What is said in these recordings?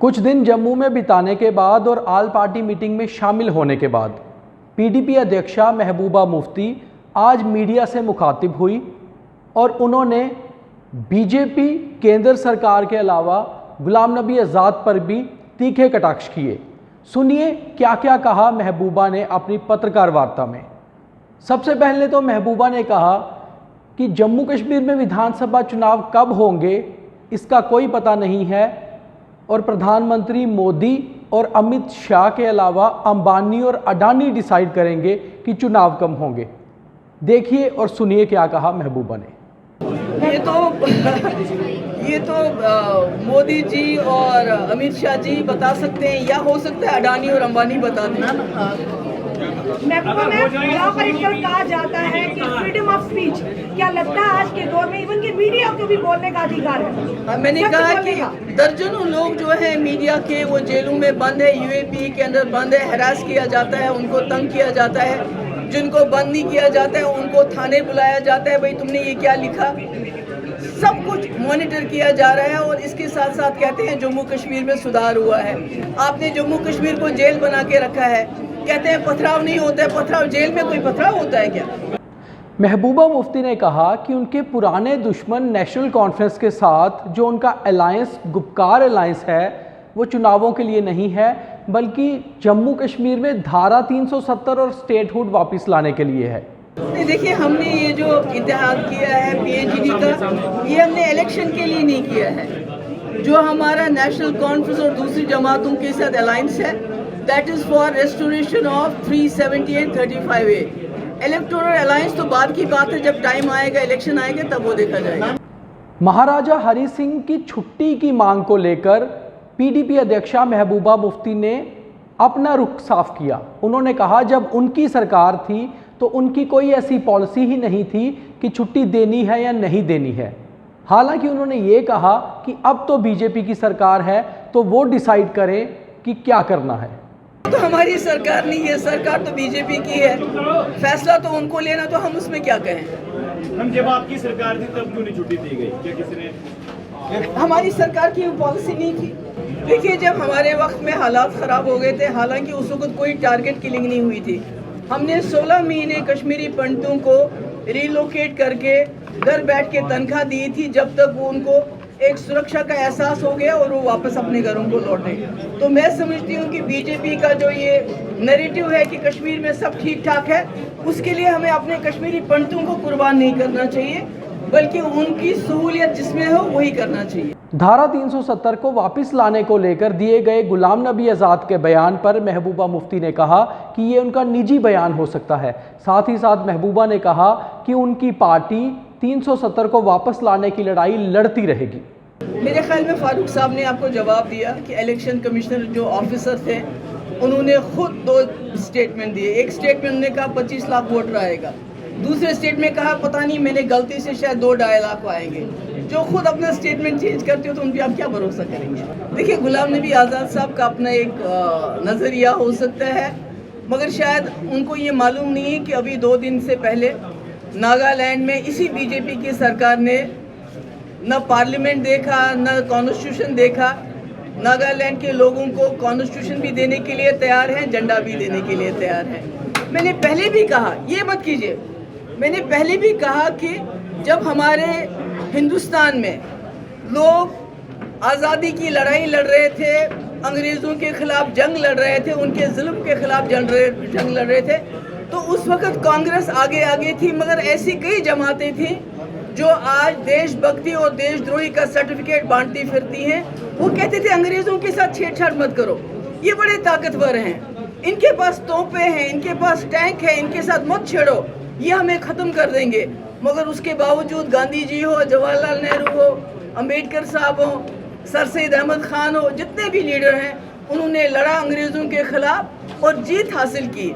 कुछ दिन जम्मू में बिताने के बाद और आल पार्टी मीटिंग में शामिल होने के बाद पीडीपी अध्यक्षा महबूबा मुफ्ती आज मीडिया से मुखातिब हुई और उन्होंने बीजेपी केंद्र सरकार के अलावा गुलाम नबी आज़ाद पर भी तीखे कटाक्ष किए। सुनिए क्या क्या कहा महबूबा ने अपनी पत्रकार वार्ता में। सबसे पहले तो महबूबा ने कहा कि जम्मू कश्मीर में विधानसभा चुनाव कब होंगे इसका कोई पता नहीं है और प्रधानमंत्री मोदी और अमित शाह के अलावा अंबानी और अडानी डिसाइड करेंगे कि चुनाव कब होंगे। देखिए और सुनिए क्या कहा महबूबा ने। ये तो मोदी जी और अमित शाह जी बता सकते हैं, या हो सकता है अडानी और अंबानी बता दें। महबूबा मैम, यहाँ पर एक कहा जाता है कि फ्रीडम ऑफ स्पीच, क्या लगता है आज के दौर में इवन के मीडिया को भी बोलने का अधिकार है? मैंने कहा कि दर्जनों लोग जो है मीडिया के वो जेलों में बंद है, यूएपी के अंदर बंद है, हैरास किया जाता है, उनको तंग किया जाता है। जिनको बंद नहीं किया जाता है उनको थाने बुलाया जाता है, भाई तुमने ये क्या लिखा। सब कुछ मॉनिटर किया जा रहा है और इसके साथ साथ कहते हैं जम्मू कश्मीर में सुधार हुआ है। आपने जम्मू कश्मीर को जेल बना के रखा है, कहते हैं पथराव नहीं होता है। पथराव जेल में कोई पथराव होता है क्या? महबूबा मुफ्ती ने कहा कि उनके पुराने दुश्मन नेशनल कॉन्फ्रेंस के साथ जो उनका अलायंस गुपकार अलायंस है वो चुनावों के लिए नहीं है बल्कि जम्मू कश्मीर में धारा 370 और स्टेटहुड वापस लाने के लिए है। देखिए, हमने ये जो इत्तेहाद किया है पीएचडी का, ये हमने इलेक्शन के लिए नहीं किया है। जो हमारा नेशनल कॉन्फ्रेंस और दूसरी जमातों के साथ अलायंस है, that is for restoration of 378 35A। Electoral alliance तो बाद की बात है, जब टाइम आएगा, इलेक्शन आएगा, तब वो देखा जाएगा। महाराजा हरि सिंह की छुट्टी की मांग को लेकर पीडीपी अध्यक्षा महबूबा मुफ्ती ने अपना रुख साफ किया। उन्होंने कहा जब उनकी सरकार थी तो उनकी कोई ऐसी पॉलिसी ही नहीं थी कि छुट्टी देनी है या नहीं देनी है। हालांकि उन्होंने ये कहा कि अब तो बीजेपी की सरकार है तो वो डिसाइड करे कि क्या करना है। तो हमारी सरकार नहीं है, सरकार तो बीजेपी की है, फैसला तो उनको लेना, तो हम उसमें क्या कहें। हम जब आपकी सरकार थी तब क्यों नहीं छुट्टी दी गई? क्या किसी ने? हमारी सरकार की पॉलिसी नहीं थी। देखिए, जब हमारे वक्त में हालात ख़राब हो गए थे, हालांकि उस वक्त कोई टारगेट किलिंग नहीं हुई थी, हमने 16 महीने कश्मीरी पंडितों को रिलोकेट करके घर बैठ के तनख्वाह दी थी, जब तक वो उनको एक सुरक्षा का एहसास हो गया और वो वापस अपने घरों को लौटे। तो मैं समझती हूँ कि बीजेपी का जो ये नैरेटिव है कि कश्मीर में सब ठीक ठाक है, उसके लिए हमें अपने कश्मीरी पंडितों को कुर्बान नहीं करना चाहिए, बल्कि उनकी सहूलियत जिसमें हो वही करना चाहिए। धारा 370 को वापस लाने को लेकर दिए गए गुलाम नबी आज़ाद के बयान पर महबूबा मुफ्ती ने कहा कि ये उनका निजी बयान हो सकता है। साथ ही साथ महबूबा ने कहा कि उनकी पार्टी 370 को वापस लाने की लड़ाई लड़ती रहेगी। मेरे ख्याल में फारूक साहब ने आपको जवाब दिया कि इलेक्शन कमिश्नर जो ऑफिसर थे उन्होंने खुद 2 स्टेटमेंट दिए। एक स्टेटमेंट ने कहा 25 लाख वोटर आएगा, दूसरे स्टेट में कहा पता नहीं मैंने गलती से शायद 2-2.5 लाख आएंगे। जो खुद अपना स्टेटमेंट चेंज करते हो तो उन पर आप क्या भरोसा करेंगे। देखिए, गुलाम नबी आज़ाद साहब का अपना एक नज़रिया हो सकता है, मगर शायद उनको ये मालूम नहीं है कि अभी 2 दिन से पहले नागालैंड में इसी बीजेपी की सरकार ने न पार्लियामेंट देखा न कॉन्स्टिट्यूशन देखा। नागालैंड के लोगों को कॉन्स्टिट्यूशन भी देने के लिए तैयार हैं, झंडा भी देने के लिए तैयार हैं। मैंने पहले भी कहा, ये मत कीजिए, मैंने पहले भी कहा कि जब हमारे हिंदुस्तान में लोग आज़ादी की लड़ाई लड़ रहे थे, अंग्रेज़ों के खिलाफ जंग लड़ रहे थे, उनके जुल्म के खिलाफ जंग लड़ रहे थे, तो उस वक़्त कांग्रेस आगे थी, मगर ऐसी कई जमातें थीं जो आज देशभक्ति और देशद्रोही का सर्टिफिकेट बांटती फिरती हैं। वो कहते थे अंग्रेज़ों के साथ छेड़छाड़ मत करो, ये बड़े ताकतवर हैं, इनके पास तोपें हैं, इनके पास टैंक है, इनके साथ मत छेड़ो, ये हमें ख़त्म कर देंगे। मगर उसके बावजूद गांधी जी हो, जवाहरलाल नेहरू हो, अंबेडकर साहब हो, सर सैयद अहमद ख़ान हो, जितने भी लीडर हैं उन्होंने लड़ा अंग्रेज़ों के ख़िलाफ़ और जीत हासिल की।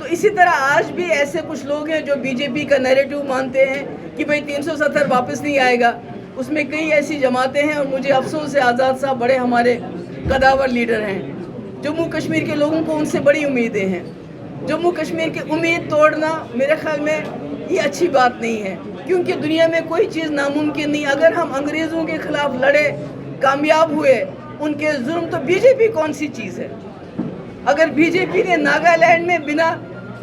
तो इसी तरह आज भी ऐसे कुछ लोग हैं जो बीजेपी का नैरेटिव मानते हैं कि भाई 370 वापस नहीं आएगा। उसमें कई ऐसी जमातें हैं और मुझे अफसोस है आज़ाद साहब बड़े हमारे कदावर लीडर हैं। जम्मू कश्मीर के लोगों को उनसे बड़ी उम्मीदें हैं। जम्मू कश्मीर की उम्मीद तोड़ना मेरे ख्याल में ये अच्छी बात नहीं है, क्योंकि दुनिया में कोई चीज़ नामुमकिन नहीं। अगर हम अंग्रेज़ों के खिलाफ लड़े, कामयाब हुए, उनके जुर्म, तो बीजेपी कौन सी चीज़ है? अगर बीजेपी ने नागालैंड में बिना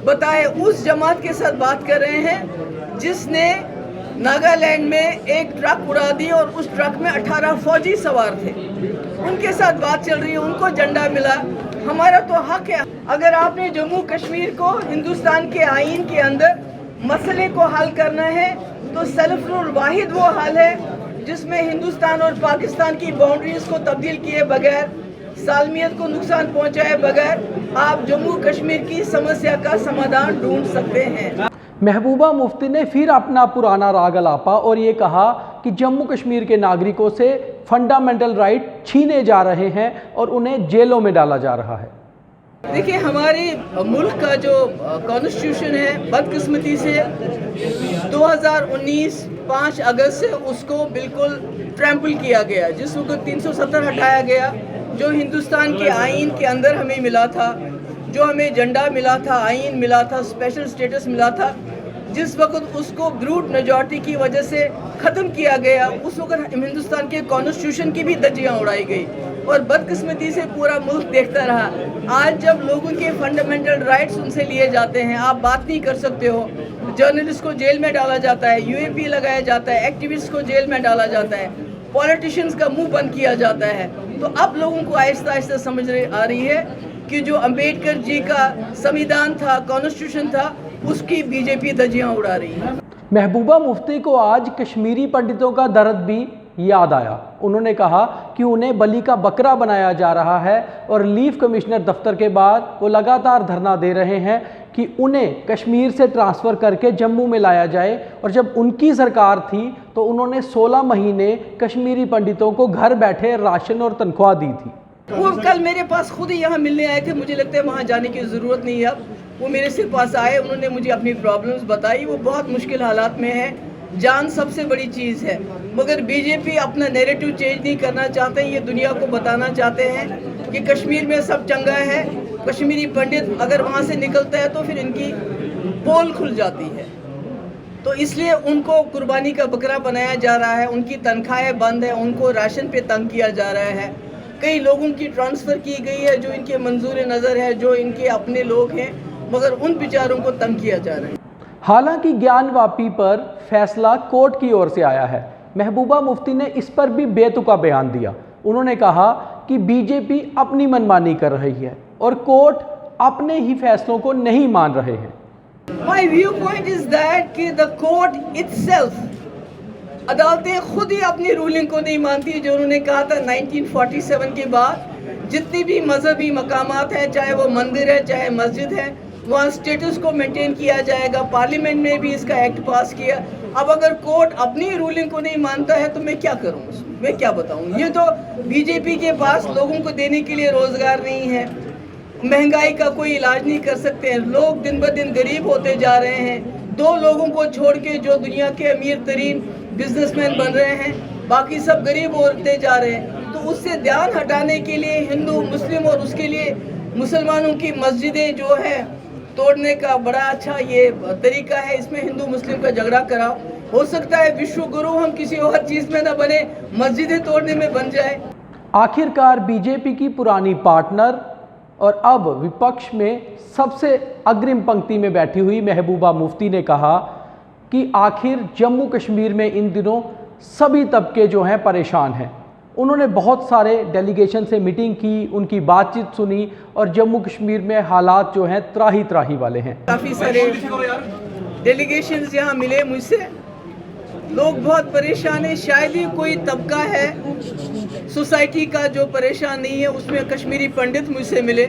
बताए उस जमात के साथ बात कर रहे हैं जिसने नागालैंड में एक ट्रक उड़ा दी और उस ट्रक में 18 फौजी सवार थे, उनके साथ बात चल रही है, उनको झंडा मिला। हमारा तो हक है। अगर आपने जम्मू कश्मीर को हिंदुस्तान के आईन के अंदर मसले को हल करना है तो सेल्फ रूल वाहिद वो हल है जिसमें हिंदुस्तान और पाकिस्तान की बाउंड्रीज को तब्दील किए बगैर, सालमियत को नुकसान पहुंचाए बगैर आप जम्मू कश्मीर की समस्या का समाधान ढूंढ सकते हैं। महबूबा मुफ्ती ने फिर अपना पुराना राग अलापा और ये कहा कि जम्मू कश्मीर के नागरिकों से फंडामेंटल राइट छीने जा रहे हैं और उन्हें जेलों में डाला जा रहा है। देखिए, हमारे मुल्क का जो कॉन्स्टिट्यूशन है, बदकिस्मती से 2019 5 अगस्त से उसको बिल्कुल ट्रैम्पल किया गया, जिस वक्त 370 हटाया गया, जो हिंदुस्तान के आईन के अंदर हमें मिला था, जो हमें झंडा मिला था, आईन मिला था, स्पेशल स्टेटस मिला था, जिस वक्त उसको ब्रूट मेजॉरिटी की वजह से ख़त्म किया गया, उस वक्त हिंदुस्तान के कॉन्स्टिट्यूशन की भी धज्जियाँ उड़ाई गई और बदकिस्मती से पूरा मुल्क देखता रहा। आज जब लोगों के फंडामेंटल राइट्स उनसे लिए जाते हैं, आप बात नहीं कर सकते हो, जर्नलिस्ट को जेल में डाला जाता है, यूएपी लगाया जाता है, एक्टिविस्ट को जेल में डाला जाता है, पॉलिटिशियंस का मुंह बंद किया जाता है, तो अब लोगों को आहिस्ता आहिस्ता समझ आ रही है कि जो अंबेडकर जी का संविधान था, कॉन्स्टिट्यूशन था, उसकी बीजेपी धज्जियां उड़ा रही है। महबूबा मुफ्ती को आज कश्मीरी पंडितों का दर्द भी याद आया। उन्होंने कहा कि उन्हें बलि का बकरा बनाया जा रहा है और लीफ कमिश्नर दफ्तर के बाद वो लगातार धरना दे रहे हैं कि उन्हें कश्मीर से ट्रांसफ़र करके जम्मू में लाया जाए। और जब उनकी सरकार थी तो उन्होंने 16 महीने कश्मीरी पंडितों को घर बैठे राशन और तनख्वाह दी थी। वो कल मेरे पास खुद ही यहाँ मिलने आए थे, मुझे लगता है वहाँ जाने की ज़रूरत नहीं है। अब वो मेरे से पास आए, उन्होंने मुझे अपनी प्रॉब्लम्स बताई, वो बहुत मुश्किल हालात में है। जान सबसे बड़ी चीज़ है, मगर बीजेपी अपना नैरेटिव चेंज नहीं करना चाहते। ये दुनिया को बताना चाहते हैं कि कश्मीर में सब चंगा है, कश्मीरी पंडित अगर वहाँ से निकलता है तो फिर इनकी पोल खुल जाती है, तो इसलिए उनको कुर्बानी का बकरा बनाया जा रहा है, उनकी तनख्वाहें बंद है, उनको राशन पे तंग किया जा रहा है, कई लोगों की ट्रांसफ़र की गई है जो इनके मंजूर नज़र है, जो इनके अपने लोग हैं, मगर उन बेचारों को तंग किया जा रहा है। हालांकि ज्ञानवापी पर फैसला कोर्ट की ओर से आया है। महबूबा मुफ्ती ने इस पर भी बेतुका बयान दिया। उन्होंने कहा कि बीजेपी अपनी मनमानी कर रही है और कोर्ट अपने ही फैसलों को नहीं मान रहे हैं। My viewpoint is that कि the court itself, अदालतें खुद ही अपनी रूलिंग को नहीं मानती। जो उन्होंने कहा था 1947 के बाद जितनी भी मजहबी मकामात हैं, चाहे वो मंदिर है चाहे मस्जिद है, वहाँ स्टेटस को मेंटेन किया जाएगा। पार्लियामेंट ने भी इसका एक्ट पास किया। अब अगर कोर्ट अपनी रूलिंग को नहीं मानता है तो मैं क्या करूँ, मैं क्या बताऊँ। ये तो बीजेपी के पास लोगों को देने के लिए रोज़गार नहीं है, महंगाई का कोई इलाज नहीं कर सकते हैं, लोग दिन ब दिन गरीब होते जा रहे हैं। 2 लोगों को छोड़ के जो दुनिया के अमीर तरीन बिजनेसमैन बन रहे हैं, बाकी सब गरीब होते जा रहे हैं। तो उससे ध्यान हटाने के लिए हिंदू मुस्लिम और उसके लिए मुसलमानों की मस्जिदें जो है तोड़ने का बड़ा अच्छा ये तरीका है। इसमें हिंदू मुस्लिम का झगड़ा कराओ, हो सकता है विश्व गुरु हम किसी और चीज़ में ना बने, मस्जिदें तोड़ने में बन जाए। आखिरकार बीजेपी की पुरानी पार्टनर और अब विपक्ष में सबसे अग्रिम पंक्ति में बैठी हुई महबूबा मुफ्ती ने कहा कि आखिर जम्मू कश्मीर में इन दिनों सभी तबके जो हैं परेशान हैं। उन्होंने बहुत सारे डेलीगेशन से मीटिंग की, उनकी बातचीत सुनी और जम्मू कश्मीर में हालात जो हैं त्राही त्राही वाले हैं। काफ़ी सारे डेलीगेशंस यहाँ मिले मुझसे, लोग बहुत परेशान हैं। शायद ही कोई तबका है सोसाइटी का जो परेशान नहीं है। उसमें कश्मीरी पंडित मुझसे मिले,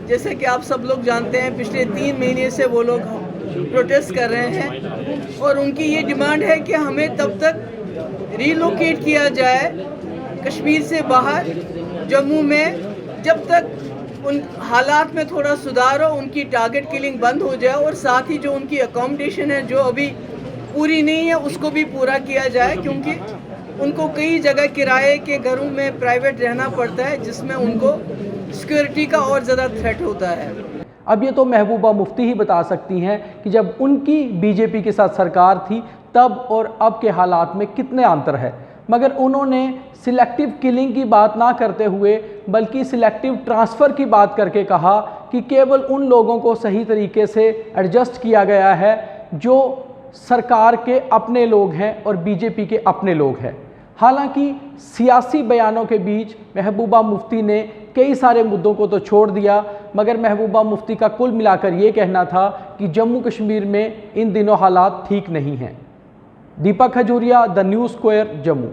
जैसे कि आप सब लोग जानते हैं पिछले 3 महीने से वो लोग प्रोटेस्ट कर रहे हैं और उनकी ये डिमांड है कि हमें तब तक रिलोकेट किया जाए कश्मीर से बाहर जम्मू में, जब तक उन हालात में थोड़ा सुधार हो, उनकी टारगेट किलिंग बंद हो जाए और साथ ही जो उनकी अकोमोडेशन है जो अभी पूरी नहीं है उसको भी पूरा किया जाए, क्योंकि उनको कई जगह किराए के घरों में प्राइवेट रहना पड़ता है जिसमें उनको सिक्योरिटी का और ज़्यादा थ्रेट होता है। अब ये तो महबूबा मुफ्ती ही बता सकती हैं कि जब उनकी बीजेपी के साथ सरकार थी तब और अब के हालात में कितने अंतर है। मगर उन्होंने सिलेक्टिव किलिंग की बात ना करते हुए बल्कि सिलेक्टिव ट्रांसफ़र की बात करके कहा कि केवल उन लोगों को सही तरीके से एडजस्ट किया गया है जो सरकार के अपने लोग हैं और बीजेपी के अपने लोग हैं। हालांकि सियासी बयानों के बीच महबूबा मुफ्ती ने कई सारे मुद्दों को तो छोड़ दिया, मगर महबूबा मुफ्ती का कुल मिलाकर ये कहना था कि जम्मू कश्मीर में इन दिनों हालात ठीक नहीं हैं। Deepak Khajuria, the news square, Jammu.